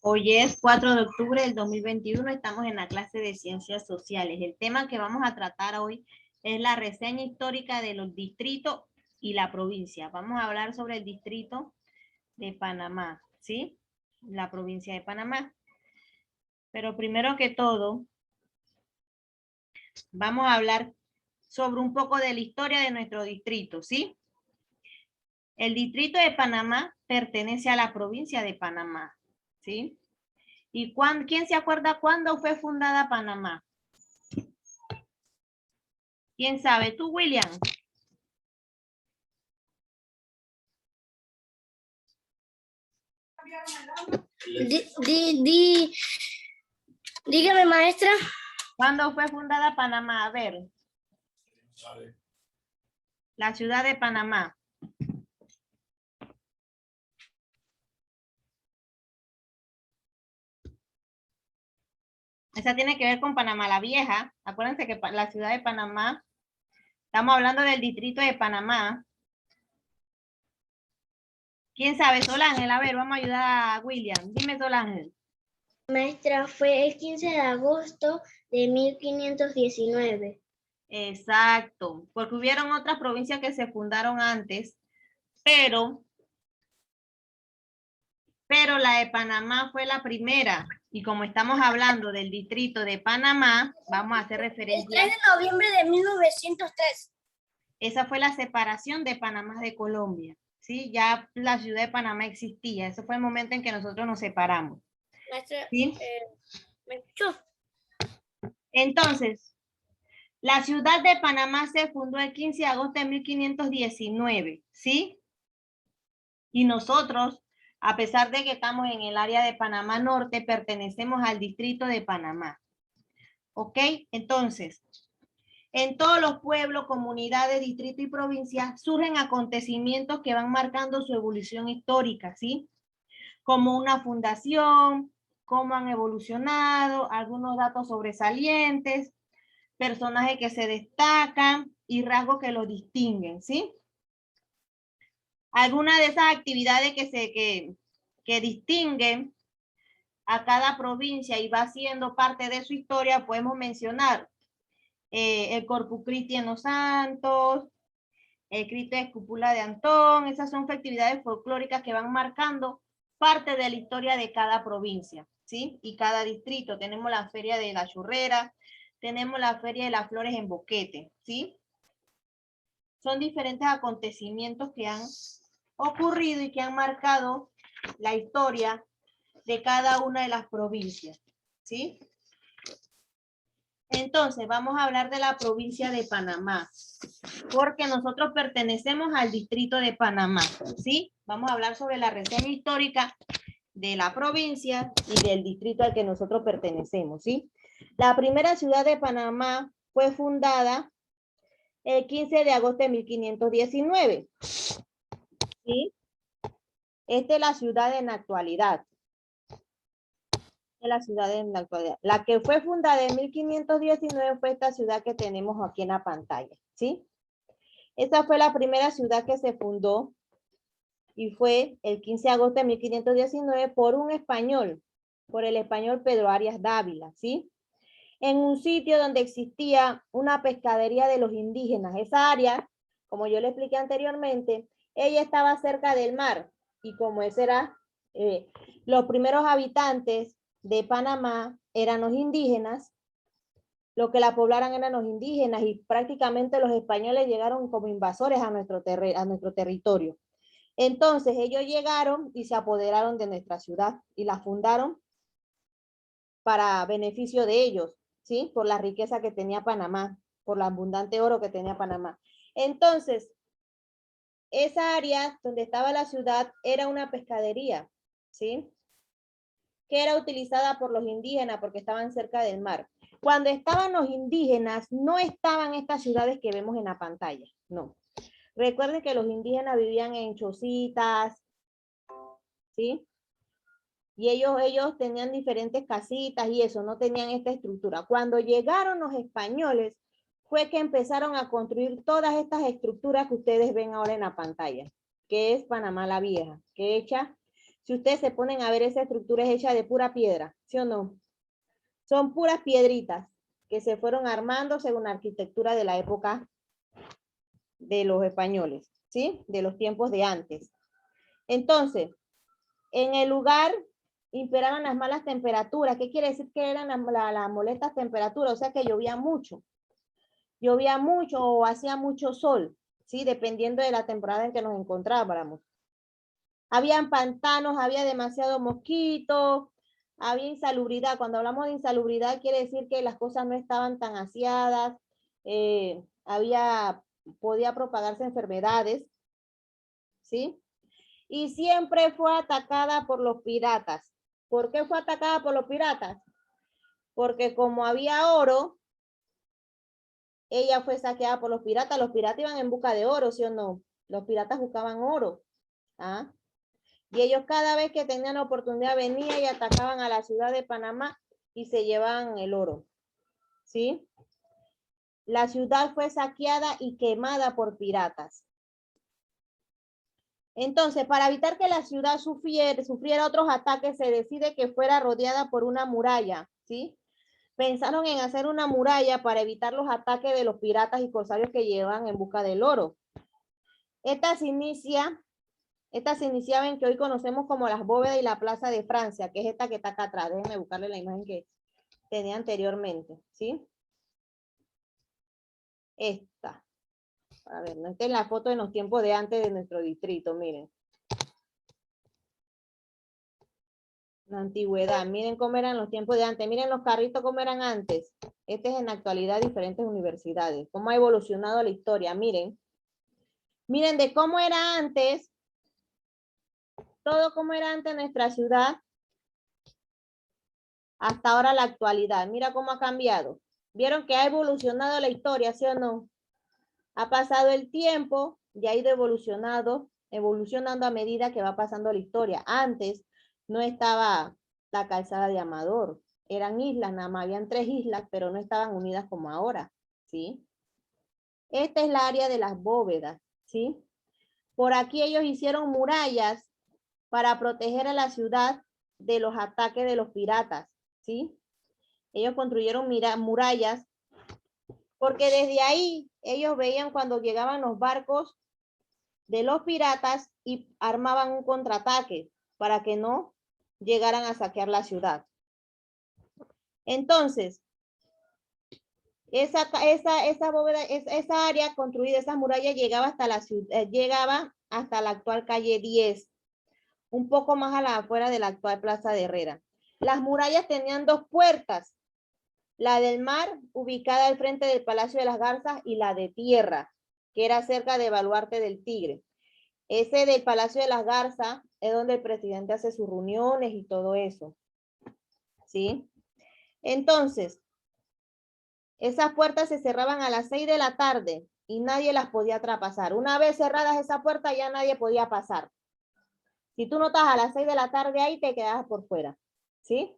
Hoy es 4 de octubre del 2021, estamos en la clase de Ciencias Sociales. El tema que vamos a tratar hoy es la reseña histórica de los distritos y la provincia. Vamos a hablar sobre el distrito de Panamá, ¿sí? La provincia de Panamá. Pero primero que todo, vamos a hablar sobre un poco de la historia de nuestro distrito, ¿sí? El distrito de Panamá pertenece a la provincia de Panamá, ¿sí? ¿Y quién se acuerda cuándo fue fundada Panamá? ¿Quién sabe? ¿Tú, William? Dígame, maestra. ¿Cuándo fue fundada Panamá? A ver. La ciudad de Panamá. Esa tiene que ver con Panamá la Vieja. Acuérdense que la ciudad de Panamá, estamos hablando del distrito de Panamá. ¿Quién sabe? Solángel, a ver, vamos a ayudar a William. Dime, Solángel. Maestra, fue el 15 de agosto de 1519. Exacto, porque hubieron otras provincias que se fundaron antes, pero la de Panamá fue la primera. Y como estamos hablando del distrito de Panamá, vamos a hacer referencia. El 3 de noviembre de 1903. Esa fue la separación de Panamá de Colombia, ¿sí? Ya la ciudad de Panamá existía. Ese fue el momento en que nosotros nos separamos. Maestra, ¿sí? ¿me escuchó? Entonces, la ciudad de Panamá se fundó el 15 de agosto de 1519, ¿sí? Y nosotros, a pesar de que estamos en el área de Panamá Norte, pertenecemos al distrito de Panamá. ¿Ok? Entonces, en todos los pueblos, comunidades, distritos y provincias surgen acontecimientos que van marcando su evolución histórica, ¿sí? Como una fundación, cómo han evolucionado, algunos datos sobresalientes, personajes que se destacan y rasgos que los distinguen, ¿sí? Algunas de esas actividades que distinguen a cada provincia y va siendo parte de su historia, podemos mencionar el Corpus Christi en los Santos, el Cristo de Escúpula de Antón. Esas son actividades folclóricas que van marcando parte de la historia de cada provincia, ¿sí? Y cada distrito. Tenemos la Feria de la Churrera, tenemos la Feria de las Flores en Boquete, ¿sí? Son diferentes acontecimientos que han ocurrido y que han marcado la historia de cada una de las provincias, ¿sí? Entonces, vamos a hablar de la provincia de Panamá, porque nosotros pertenecemos al distrito de Panamá, ¿sí? Vamos a hablar sobre la reseña histórica de la provincia y del distrito al que nosotros pertenecemos, ¿sí? La primera ciudad de Panamá fue fundada el 15 de agosto de 1519, ¿sí? Esta es la ciudad en la actualidad. La ciudad en la actualidad. La que fue fundada en 1519 fue esta ciudad que tenemos aquí en la pantalla, ¿sí? Esta fue la primera ciudad que se fundó y fue el 15 de agosto de 1519 por un español, por el español Pedro Arias Dávila, ¿sí? En un sitio donde existía una pescadería de los indígenas. Esa área, como yo le expliqué anteriormente, ella estaba cerca del mar y como ese era, los primeros habitantes de Panamá eran los indígenas, lo que la poblaran eran los indígenas y prácticamente los españoles llegaron como invasores a nuestro territorio. Entonces ellos llegaron y se apoderaron de nuestra ciudad y la fundaron para beneficio de ellos, ¿sí? Por la riqueza que tenía Panamá, por el abundante oro que tenía Panamá. Entonces, esa área donde estaba la ciudad era una pescadería, ¿sí? Que era utilizada por los indígenas porque estaban cerca del mar. Cuando estaban los indígenas, no estaban estas ciudades que vemos en la pantalla, no. Recuerden que los indígenas vivían en chocitas, ¿sí? Y ellos tenían diferentes casitas y eso, no tenían esta estructura. Cuando llegaron los españoles, fue que empezaron a construir todas estas estructuras que ustedes ven ahora en la pantalla, que es Panamá la Vieja, que hecha Si ustedes se ponen a ver, esa estructura es hecha de pura piedra, ¿sí o no? Son puras piedritas que se fueron armando según la arquitectura de la época de los españoles, ¿sí? De los tiempos de antes. Entonces, en el lugar imperaban las malas temperaturas. ¿Qué quiere decir que eran las molestas temperaturas? O sea que llovía mucho o hacía mucho sol, ¿sí? Dependiendo de la temporada en que nos encontrábamos. Habían pantanos, había demasiados mosquitos, había insalubridad. Cuando hablamos de insalubridad quiere decir que las cosas no estaban tan aseadas, podía propagarse enfermedades, ¿sí? Y siempre fue atacada por los piratas. ¿Por qué fue atacada por los piratas? Porque como había oro, ella fue saqueada por los piratas. Los piratas iban en busca de oro, ¿sí o no? Los piratas buscaban oro. ¿Ah? Y ellos cada vez que tenían oportunidad venían y atacaban a la ciudad de Panamá y se llevaban el oro. ¿Sí? La ciudad fue saqueada y quemada por piratas. Entonces, para evitar que la ciudad sufriera otros ataques, se decide que fuera rodeada por una muralla, ¿sí? Pensaron en hacer una muralla para evitar los ataques de los piratas y corsarios que llevan en busca del oro. Esta se iniciaba en que hoy conocemos como las bóvedas y la plaza de Francia, que es esta que está acá atrás. Déjenme buscarle la imagen que tenía anteriormente, ¿sí? Esta. A ver, esta es la foto de los tiempos de antes de nuestro distrito, miren. La antigüedad, miren cómo eran los tiempos de antes, miren los carritos cómo eran antes. Este es en la actualidad diferentes universidades, cómo ha evolucionado la historia, miren. Miren de cómo era antes, todo cómo era antes nuestra ciudad, hasta ahora la actualidad. Mira cómo ha cambiado. ¿Vieron que ha evolucionado la historia, sí o no? Ha pasado el tiempo y ha ido evolucionando a medida que va pasando la historia. Antes no estaba la calzada de Amador. Eran islas, nada más habían 3 islas, pero no estaban unidas como ahora, ¿sí? Esta es la área de las bóvedas, ¿sí? Por aquí ellos hicieron murallas para proteger a la ciudad de los ataques de los piratas, ¿sí? Ellos construyeron murallas porque desde ahí ellos veían cuando llegaban los barcos de los piratas y armaban un contraataque para que no llegaran a saquear la ciudad. Entonces, esa bóveda, esa área construida, esa muralla llegaba hasta la ciudad, llegaba hasta la actual calle 10, un poco más a la afuera de la actual Plaza de Herrera. Las murallas tenían 2 puertas, la del mar, ubicada al frente del Palacio de las Garzas, y la de tierra, que era cerca de Baluarte del Tigre. Ese del Palacio de las Garzas es donde el presidente hace sus reuniones y todo eso. ¿Sí? Entonces, esas puertas se cerraban a las 6 de la tarde y nadie las podía traspasar. Una vez cerradas esa puerta, ya nadie podía pasar. Si tú no estás a las 6 de la tarde ahí, te quedabas por fuera. ¿Sí?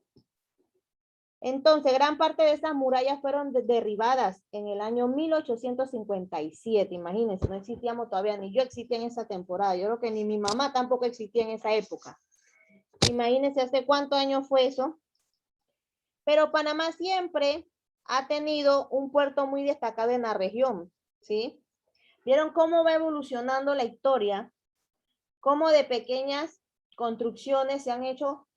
Entonces, gran parte de esas murallas fueron derribadas en el año 1857. Imagínense, no existíamos todavía, ni yo existía en esa temporada. Yo creo que ni mi mamá tampoco existía en esa época. Imagínense hace cuántos años fue eso. Pero Panamá siempre ha tenido un puerto muy destacado en la región, ¿sí? ¿Vieron cómo va evolucionando la historia? Cómo de pequeñas construcciones se han hecho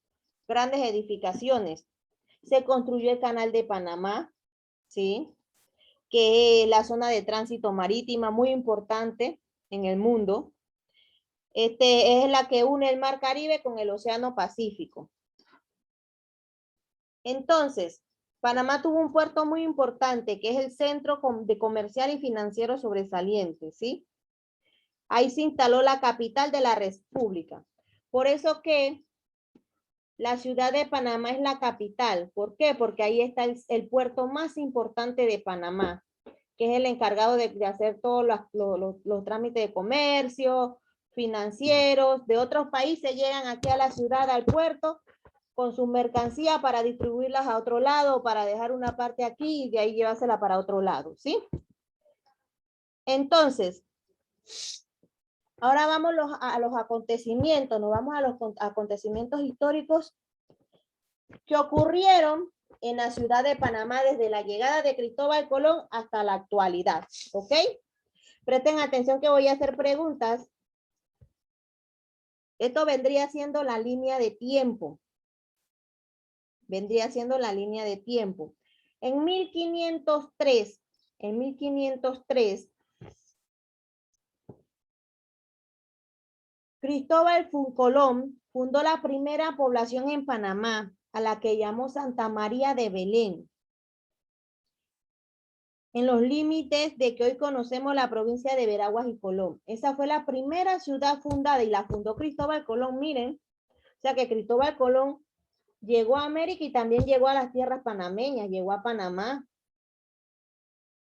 grandes edificaciones. Se construyó el canal de Panamá, ¿sí? Que es la zona de tránsito marítima muy importante en el mundo. Es la que une el Mar Caribe con el Océano Pacífico. Entonces, Panamá tuvo un puerto muy importante, que es el centro de comercial y financiero sobresaliente, ¿sí? Ahí se instaló la capital de la República. Por eso que la ciudad de Panamá es la capital. ¿Por qué? Porque ahí está el puerto más importante de Panamá, que es el encargado de hacer todos los trámites de comercio, financieros, de otros países llegan aquí a la ciudad, al puerto, con su mercancía para distribuirlas a otro lado, para dejar una parte aquí y de ahí llevársela para otro lado, ¿sí? Entonces, Ahora vamos a los acontecimientos, nos vamos a los acontecimientos históricos que ocurrieron en la ciudad de Panamá desde la llegada de Cristóbal Colón hasta la actualidad, ¿ok? Presten atención que voy a hacer preguntas. Esto vendría siendo la línea de tiempo. Vendría siendo la línea de tiempo. En 1503, Cristóbal Colón fundó la primera población en Panamá, a la que llamó Santa María de Belén, en los límites de que hoy conocemos la provincia de Veraguas y Colón. Esa fue la primera ciudad fundada y la fundó Cristóbal Colón, miren. O sea que Cristóbal Colón llegó a América y también llegó a las tierras panameñas, llegó a Panamá.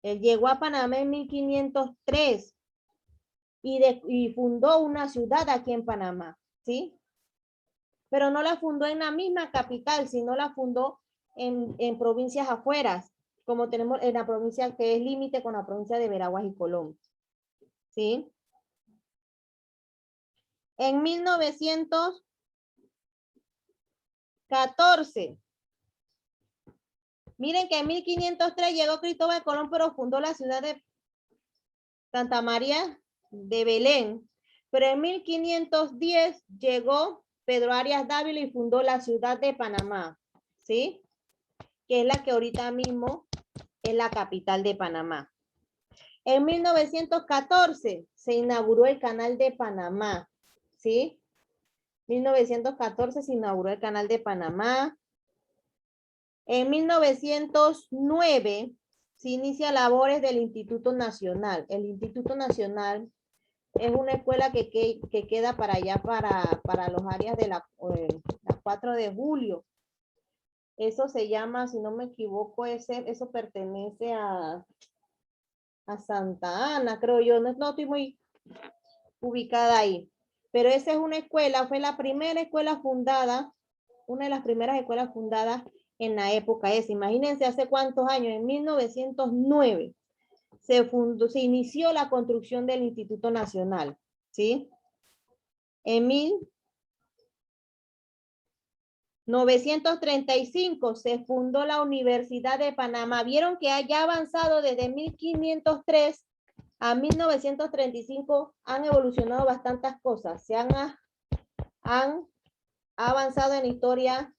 Él llegó a Panamá en 1503 y fundó una ciudad aquí en Panamá, ¿sí? Pero no la fundó en la misma capital, sino la fundó en provincias afueras, como tenemos en la provincia que es límite con la provincia de Veraguas y Colón, ¿sí? En 1914, miren que en 1503 llegó Cristóbal Colón, pero fundó la ciudad de Santa María de Belén. Pero en 1510 llegó Pedro Arias Dávila y fundó la ciudad de Panamá, ¿sí? Que es la que ahorita mismo es la capital de Panamá. En 1914 se inauguró el canal de Panamá, ¿sí? 1914 se inauguró el canal de Panamá. En 1909 se inicia labores del Instituto Nacional. El Instituto Nacional es una escuela que queda para allá, para los áreas de la 4 de julio. Eso se llama, si no me equivoco, eso pertenece a Santa Ana, creo yo. No estoy muy ubicada ahí. Pero esa es una escuela, fue la primera escuela fundada, una de las primeras escuelas fundadas en la época esa. Imagínense hace cuántos años, en 1909 se inició la construcción del Instituto Nacional, ¿sí? En 1935 se fundó la Universidad de Panamá. Vieron que haya avanzado desde 1503 a 1935, han evolucionado bastantes cosas. Se han avanzado en la historia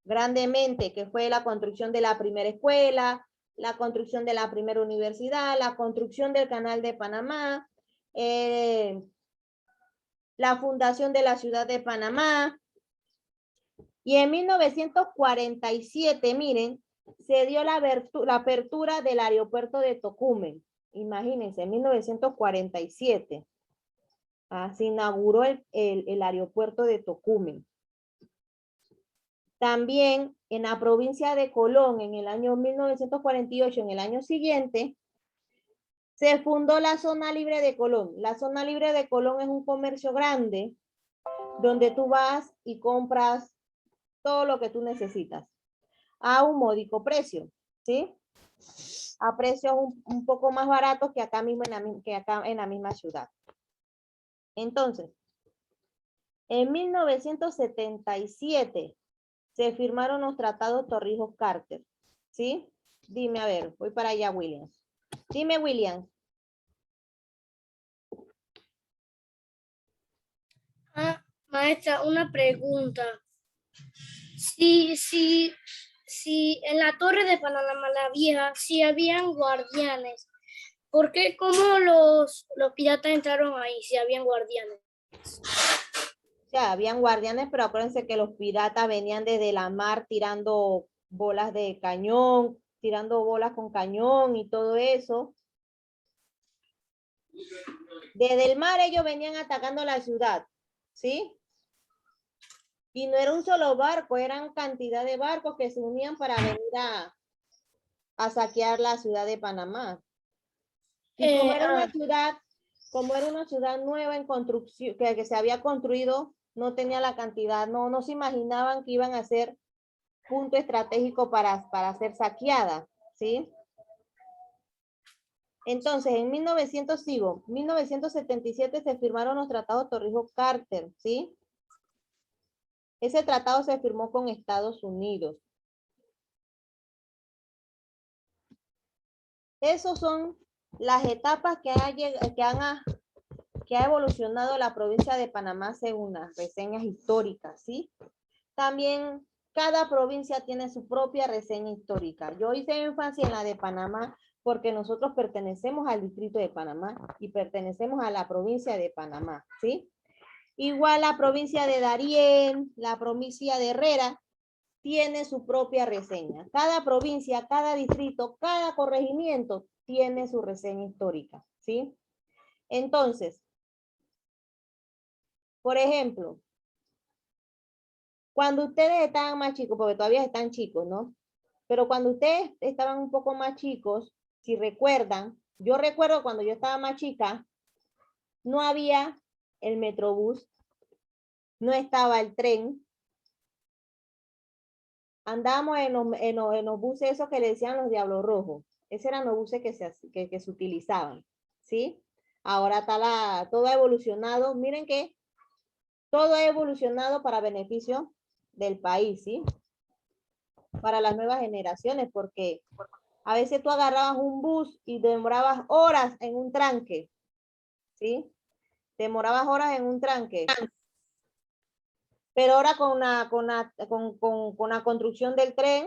grandemente, que fue la construcción de la primera escuela, la construcción de la primera universidad, la construcción del canal de Panamá, la fundación de la ciudad de Panamá. Y en 1947, miren, se dio la apertura del aeropuerto de Tocumen. Imagínense, en 1947 se inauguró el aeropuerto de Tocumen. También en la provincia de Colón, en el año 1948, en el año siguiente, se fundó la zona libre de Colón. La zona libre de Colón es un comercio grande donde tú vas y compras todo lo que tú necesitas a un módico precio, ¿sí? A precios un poco más baratos que acá mismo en la misma ciudad. Entonces, en 1977 se firmaron los tratados Torrijos-Carter, ¿sí? Dime, a ver, voy para allá, Williams. Dime, Williams. Maestra, una pregunta. Si en la Torre de Panamá la Vieja, si habían guardianes, ¿por qué? ¿Cómo los piratas entraron ahí si habían guardianes? O sea, habían guardianes, pero acuérdense que los piratas venían desde la mar tirando bolas de cañón, tirando bolas con cañón y todo eso. Desde el mar ellos venían atacando la ciudad, ¿sí? Y no era un solo barco, eran cantidad de barcos que se unían para venir a saquear la ciudad de Panamá. Y como era una ciudad nueva en construcción, que se había construido, no tenía la cantidad, no se imaginaban que iban a ser punto estratégico para ser saqueada, ¿sí? Entonces, en 1977 se firmaron los tratados Torrijos-Carter, ¿sí? Ese tratado se firmó con Estados Unidos. Esas son las etapas que ha evolucionado la provincia de Panamá según las reseñas históricas, ¿sí? También cada provincia tiene su propia reseña histórica. Yo hice énfasis en la de Panamá porque nosotros pertenecemos al distrito de Panamá y pertenecemos a la provincia de Panamá, ¿sí? Igual la provincia de Darién, la provincia de Herrera, tiene su propia reseña. Cada provincia, cada distrito, cada corregimiento tiene su reseña histórica, ¿sí? Entonces, por ejemplo, cuando ustedes estaban más chicos, porque todavía están chicos, ¿no? Pero cuando ustedes estaban un poco más chicos, si recuerdan, yo recuerdo cuando yo estaba más chica, no había el Metrobús, no estaba el tren, andábamos en los buses esos que le decían los Diablos Rojos. Esos eran los buses que se utilizaban, ¿sí? Ahora está todo ha evolucionado. Miren que todo ha evolucionado para beneficio del país, ¿sí? Para las nuevas generaciones, porque a veces tú agarrabas un bus y demorabas horas en un tranque, ¿sí? Demorabas horas en un tranque. Pero ahora con la construcción del tren,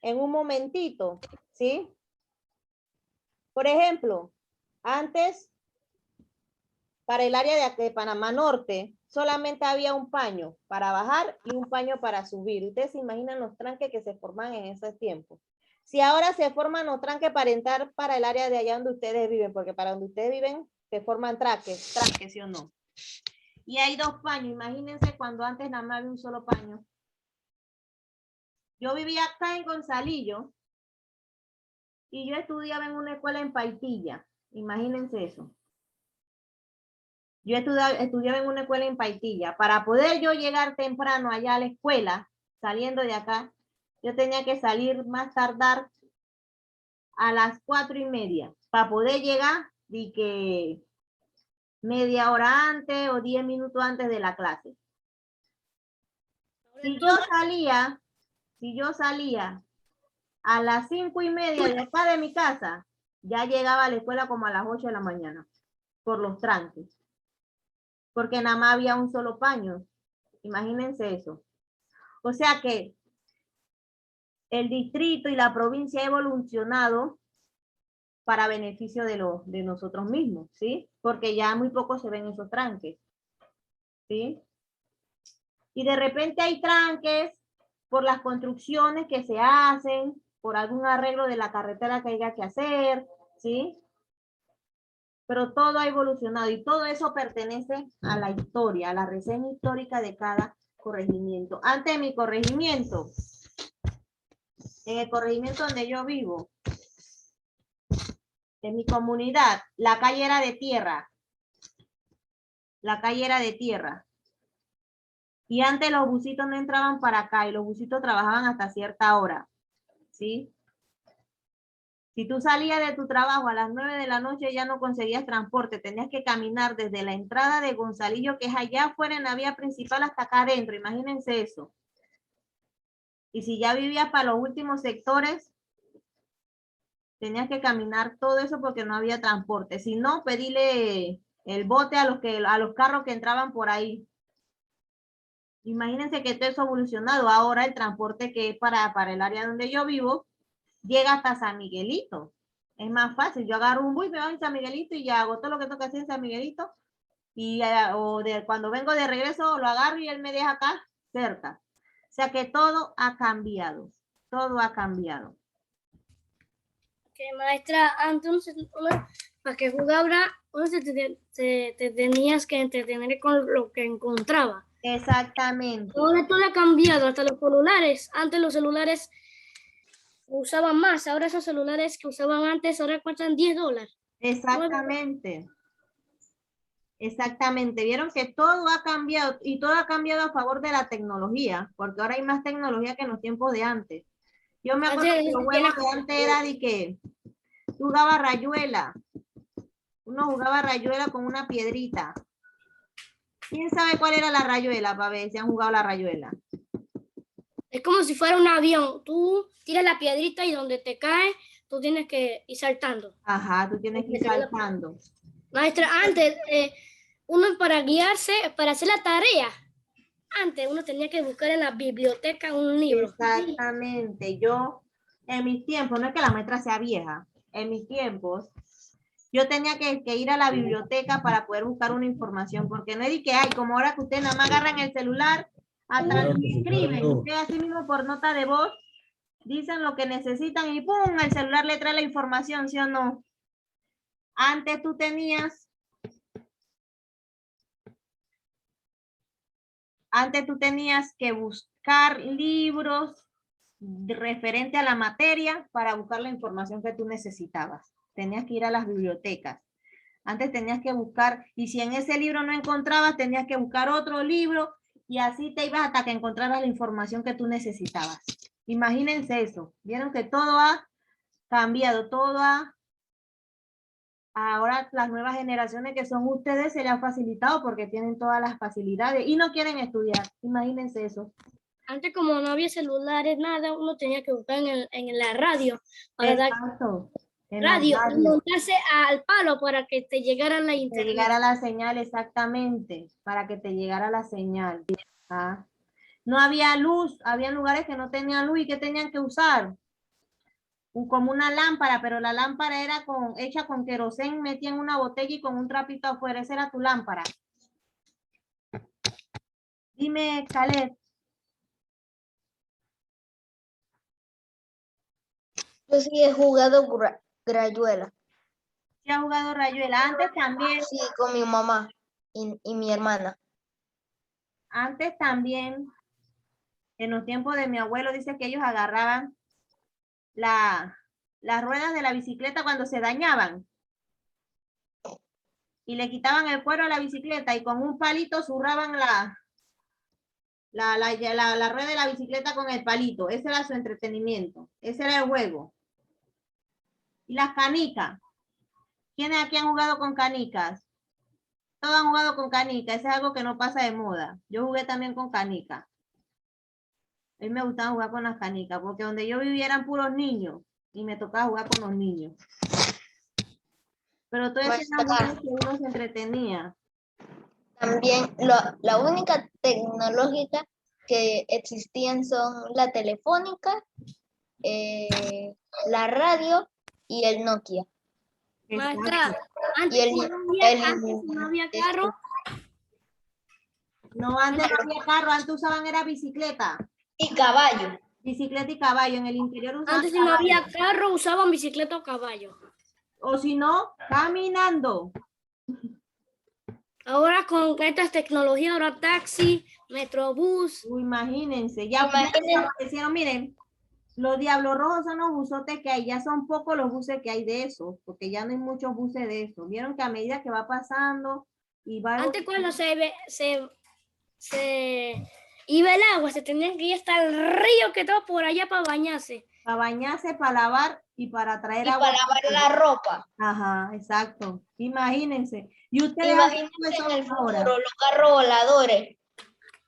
en un momentito, ¿sí? Por ejemplo, antes, para el área de Panamá Norte, solamente había un paño para bajar y un paño para subir. Ustedes se imaginan los tranques que se forman en ese tiempo. Si ahora se forman los tranques para entrar para el área de allá donde ustedes viven, porque para donde ustedes viven se forman tranques, ¿sí o no? Y hay dos paños. Imagínense cuando antes nada más había un solo paño. Yo vivía acá en Gonzalillo y yo estudiaba en una escuela en Paitilla. Imagínense eso. Yo estudiaba en una escuela en Paitilla. Para poder yo llegar temprano allá a la escuela, saliendo de acá, yo tenía que salir más tardar a las 4:30 para poder llegar y que media hora antes o 10 minutos antes de la clase. Si yo salía a las 5:30 de acá de mi casa, ya llegaba a la escuela como a las 8 de la mañana, por los tranques. Porque nada más había un solo paño. Imagínense eso. O sea que el distrito y la provincia ha evolucionado para beneficio de nosotros mismos, ¿sí? Porque ya muy poco se ven esos tranques, ¿sí? Y de repente hay tranques por las construcciones que se hacen, por algún arreglo de la carretera que haya que hacer, ¿sí? Pero todo ha evolucionado y todo eso pertenece a la historia, a la reseña histórica de cada corregimiento. Antes de mi corregimiento, en el corregimiento donde yo vivo, en mi comunidad, la calle era de tierra. La calle era de tierra. Y antes los busitos no entraban para acá y los busitos trabajaban hasta cierta hora, ¿sí? Si tú salías de tu trabajo a las 9 de la noche ya no conseguías transporte, tenías que caminar desde la entrada de Gonzalillo, que es allá afuera en la vía principal, hasta acá adentro, imagínense eso. Y si ya vivías para los últimos sectores, tenías que caminar todo eso porque no había transporte. Si no, pedile el bote a los carros que entraban por ahí. Imagínense que todo eso ha evolucionado. Ahora el transporte que es para el área donde yo vivo, llega hasta San Miguelito. Es más fácil. Yo agarro un bus y me voy a San Miguelito y ya hago todo lo que tengo que hacer en San Miguelito. Y cuando vengo de regreso lo agarro y él me deja acá cerca. O sea que todo ha cambiado. Todo ha cambiado. Que maestra, antes para que jugara, te tenías que entretener con lo que encontraba. Exactamente. Ahora todo ha cambiado, hasta los celulares. Antes los celulares usaban más, ahora esos celulares que usaban antes ahora cuestan $10. Exactamente. Exactamente. Vieron que todo ha cambiado y todo ha cambiado a favor de la tecnología, porque ahora hay más tecnología que en los tiempos de antes. Yo me acuerdo que los juegos de antes era de que Tú jugabas rayuela. Uno jugaba rayuela con una piedrita. ¿Quién sabe cuál era la rayuela para ver si han jugado la rayuela? Es como si fuera un avión. Tú tiras la piedrita y donde te cae, tú tienes que ir saltando. Ajá, tú tienes que ir saltando. Maestra, antes, uno para guiarse, para hacer la tarea, antes uno tenía que buscar en la biblioteca un libro. Exactamente. Yo, en mis tiempos, no es que la maestra sea vieja, en mis tiempos, yo tenía que ir a la biblioteca para poder buscar una información, porque no es de que hay, como ahora que ustedes nada más agarran el celular, hasta escriben, ustedes así mismo por nota de voz, dicen lo que necesitan y ¡pum! El celular le trae la información, ¿sí o no? Antes tú tenías que buscar libros referente a la materia para buscar la información que tú necesitabas. Tenías que ir a las bibliotecas. Antes tenías que buscar, y si en ese libro no encontrabas, tenías que buscar otro libro y así te ibas hasta que encontraras la información que tú necesitabas. Imagínense eso. Vieron que todo ha cambiado, ahora las nuevas generaciones que son ustedes se les ha facilitado porque tienen todas las facilidades y no quieren estudiar. Imagínense eso. Antes, como no había celulares, nada, uno tenía que buscar en la radio para dar Exacto. En radio la y radio. montarse al palo para que te llegara la Te internet. llegara la señal exactamente, para que te llegara la señal. ¿Ah? No había luz, había lugares que no tenían luz y que tenían que usar. Como una lámpara, pero la lámpara era hecha con querosén, metía en una botella y con un trapito afuera. Esa era tu lámpara. Dime, Caleb. Yo sí he jugado Grayuela. ¿Sí has jugado rayuela? Antes también. Sí, con mi mamá y mi hermana. Antes también, en los tiempos de mi abuelo, dice que ellos agarraban las ruedas de la bicicleta cuando se dañaban y le quitaban el cuero a la bicicleta y con un palito zurraban la rueda de la bicicleta con el palito. Ese era su entretenimiento. Ese era el juego. Y las canicas. ¿Quiénes aquí han jugado con canicas? Todos han jugado con canicas. Ese es algo que no pasa de moda. Yo jugué también con canicas. A mí me gustaba jugar con las canicas, porque donde yo vivía eran puros niños y me tocaba jugar con los niños. Pero todo eso eran juegos que uno se entretenía. También la única tecnológica que existían son la telefónica, la radio y el Nokia. Maestra, antes Y el- no había carro. No, antes no había carro, antes usaban era bicicleta. Y caballo. Bicicleta y caballo. En el interior usaban Antes si no había carro, usaban bicicleta o caballo. o si no, caminando. Ahora con estas tecnologías, ahora taxi, metrobús. Imagínense, ya aparecieron, miren, los Diablos Rojos son los busotes que hay, ya son pocos los buses que hay de esos, porque ya no hay muchos buses de esos. Vieron que a medida que va pasando y va... Antes cuando se iba el agua, se tenían que ir hasta el río que todo por allá para bañarse. Para bañarse, para lavar y para traer agua. Para lavar la ropa. Ajá, exacto. Imagínense. Y ustedes Imagínense en el futuro, los carros voladores.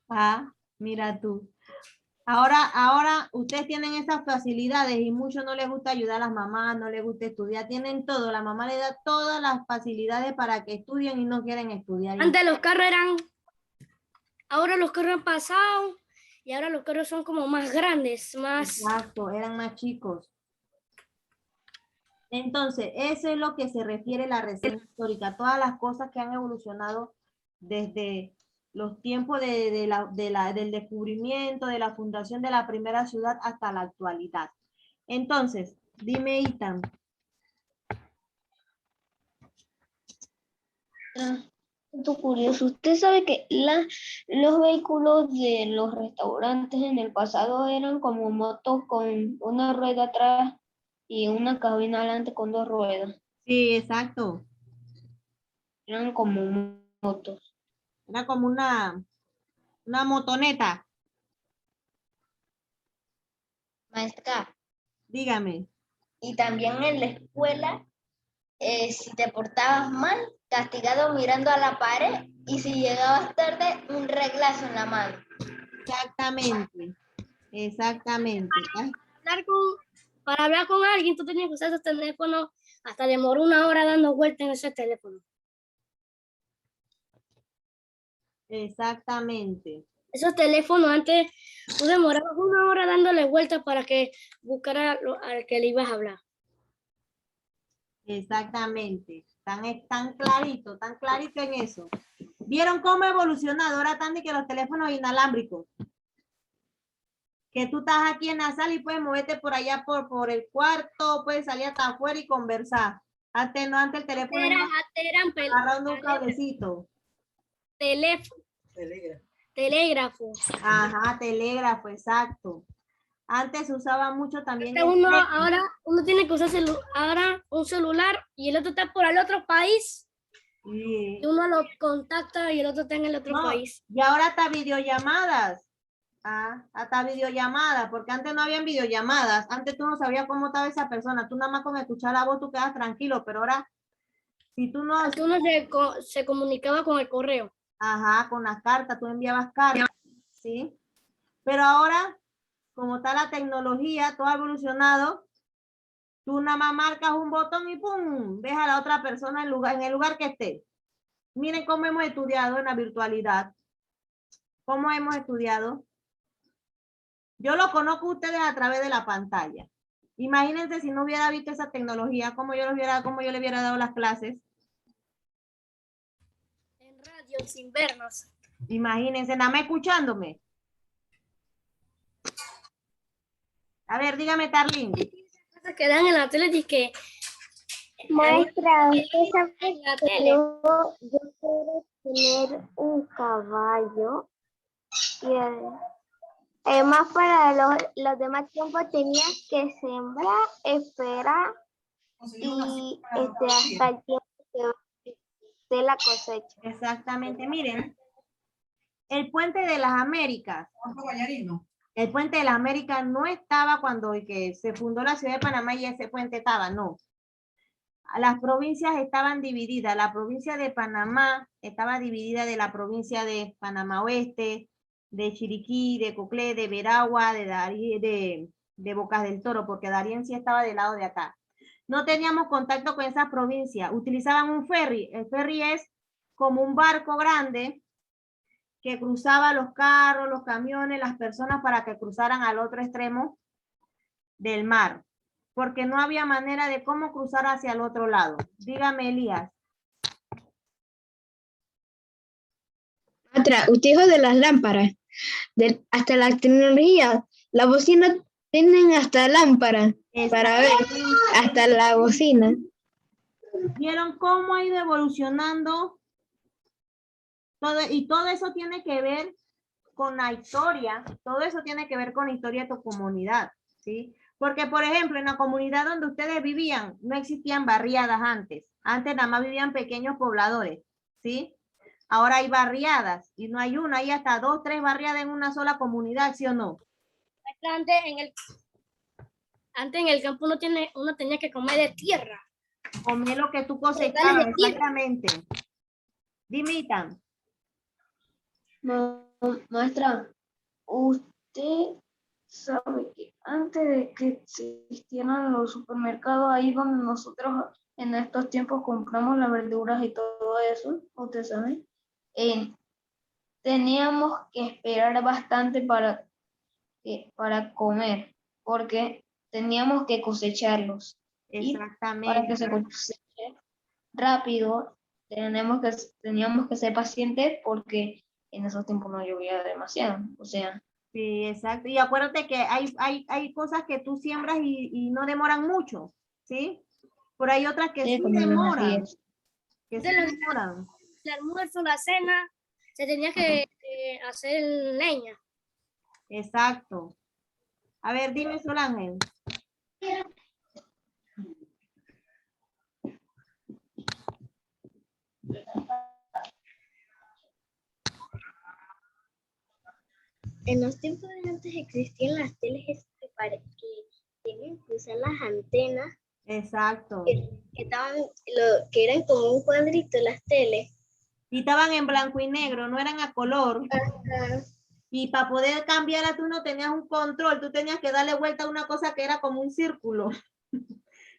Ah, mira tú. Ahora ustedes tienen esas facilidades y muchos no les gusta ayudar a las mamás, no les gusta estudiar, tienen todo, la mamá le da todas las facilidades para que estudien y no quieren estudiar. Antes los carros ahora los carros han pasado y ahora los carros son como más grandes, más... Exacto, eran más chicos. Entonces, eso es lo que se refiere a la reseña histórica, todas las cosas que han evolucionado desde los tiempos del descubrimiento, de la fundación de la primera ciudad hasta la actualidad. Entonces, dime, Itan. Dato curioso, usted sabe que los vehículos de los restaurantes en el pasado eran como motos con una rueda atrás y una cabina adelante con dos ruedas. Sí, exacto. Eran como motos. Era como una motoneta. Maestra, Dígame. Y también en la escuela, si te portabas mal, castigado mirando a la pared, y si llegabas tarde, un reglazo en la mano. Exactamente. Exactamente. ¿Ah? Para hablar con alguien, tú tenías que usar ese teléfono, hasta demoró 1 hora dando vueltas en ese teléfono. Exactamente. Esos teléfonos antes, tú demorabas 1 hora dándole vueltas para que buscara al que le ibas a hablar. Exactamente. Tan clarito en eso. ¿Vieron cómo ha evolucionado ahora tanto que los teléfonos inalámbricos? Que tú estás aquí en la sala y puedes moverte por allá por el cuarto, puedes salir hasta afuera y conversar. Antes no, antes el teléfono Eran agarrando un cablecito. telégrafo. Ajá, telégrafo, exacto. Antes se usaba mucho también Ahora uno tiene que usar ahora un celular y el otro está por el otro país. Y uno lo contacta y el otro está en el otro país. Y ahora hasta videollamadas. Hasta videollamadas, porque antes no habían videollamadas. Antes tú no sabías cómo estaba esa persona. Tú nada más con escuchar la voz tú quedas tranquilo, pero ahora, si tú no... Antes uno se comunicaba con el correo. Ajá, con las cartas, tú enviabas cartas, ¿sí? Pero ahora, como está la tecnología, todo ha evolucionado, tú nada más marcas un botón y ¡pum! Ves a la otra persona en el lugar que esté. Miren cómo hemos estudiado en la virtualidad. ¿Cómo hemos estudiado? Yo lo conozco a ustedes a través de la pantalla. Imagínense si no hubiera visto esa tecnología, cómo yo le hubiera dado las clases. En radio, sin vernos. Imagínense, nada más escuchándome. A ver, dígame, Tarlín. Cosas que dan en la tele y que Maestra, usted sabe en la que tele. yo quiero tener un caballo y además para los demás tiempos tenía que sembrar, esperar y hasta el tiempo que de la cosecha. Exactamente, miren. El puente de las Américas. El puente de las Américas no estaba cuando que se fundó la ciudad de Panamá y ese puente estaba, no. Las provincias estaban divididas. La provincia de Panamá estaba dividida de la provincia de Panamá Oeste, de Chiriquí, de Coclé, de Veragua, de Bocas del Toro, porque Darién sí estaba del lado de acá. No teníamos contacto con esas provincias. Utilizaban un ferry. El ferry es como un barco grande que cruzaba los carros, los camiones, las personas para que cruzaran al otro extremo del mar, porque no había manera de cómo cruzar hacia el otro lado. Dígame, Elías. Otra, usted dijo de las lámparas, hasta la tecnología, la bocina tienen hasta lámpara para ver, hasta la bocina. ¿Vieron cómo ha ido evolucionando? Y todo eso tiene que ver con la historia, todo eso tiene que ver con la historia de tu comunidad, ¿sí? Porque, por ejemplo, en la comunidad donde ustedes vivían, no existían barriadas antes. Antes nada más vivían pequeños pobladores, ¿sí? Ahora hay barriadas y no hay una, hay hasta 2, 3 barriadas en una sola comunidad, ¿sí o no? Antes en el campo uno tenía que comer de tierra. Comer lo que tú cosechabas, exactamente. Dimitan. Maestra, usted sabe que antes de que existieran los supermercados, ahí donde nosotros en estos tiempos compramos las verduras y todo eso, usted sabe, teníamos que esperar bastante para comer, porque teníamos que cosecharlos. Exactamente. Y para que se coseche rápido, teníamos que ser pacientes porque en esos tiempos no llovía demasiado. O sea, Sí, exacto. Y acuérdate que hay cosas que tú siembras y no demoran mucho, ¿sí? Pero hay otras que sí como las demoran. majías. Que sí demoran. El almuerzo, la cena, se tenía que hacer leña. Exacto. A ver, dime, Solángel. En los tiempos de antes existían las teles que tenían que usar las antenas Exacto. que eran como un cuadrito las teles. Y estaban en blanco y negro, no eran a color. Y para poder cambiarla tú no tenías un control, tú tenías que darle vuelta a una cosa que era como un círculo.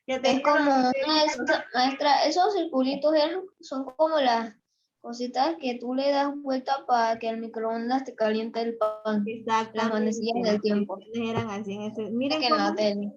Que Es tenía como, los- maestra, esos circulitos son como las cositas que tú le das vuelta para que el microondas te caliente el pan. Las manecillas del tiempo. Eran así en ese. Que Miren en la tele.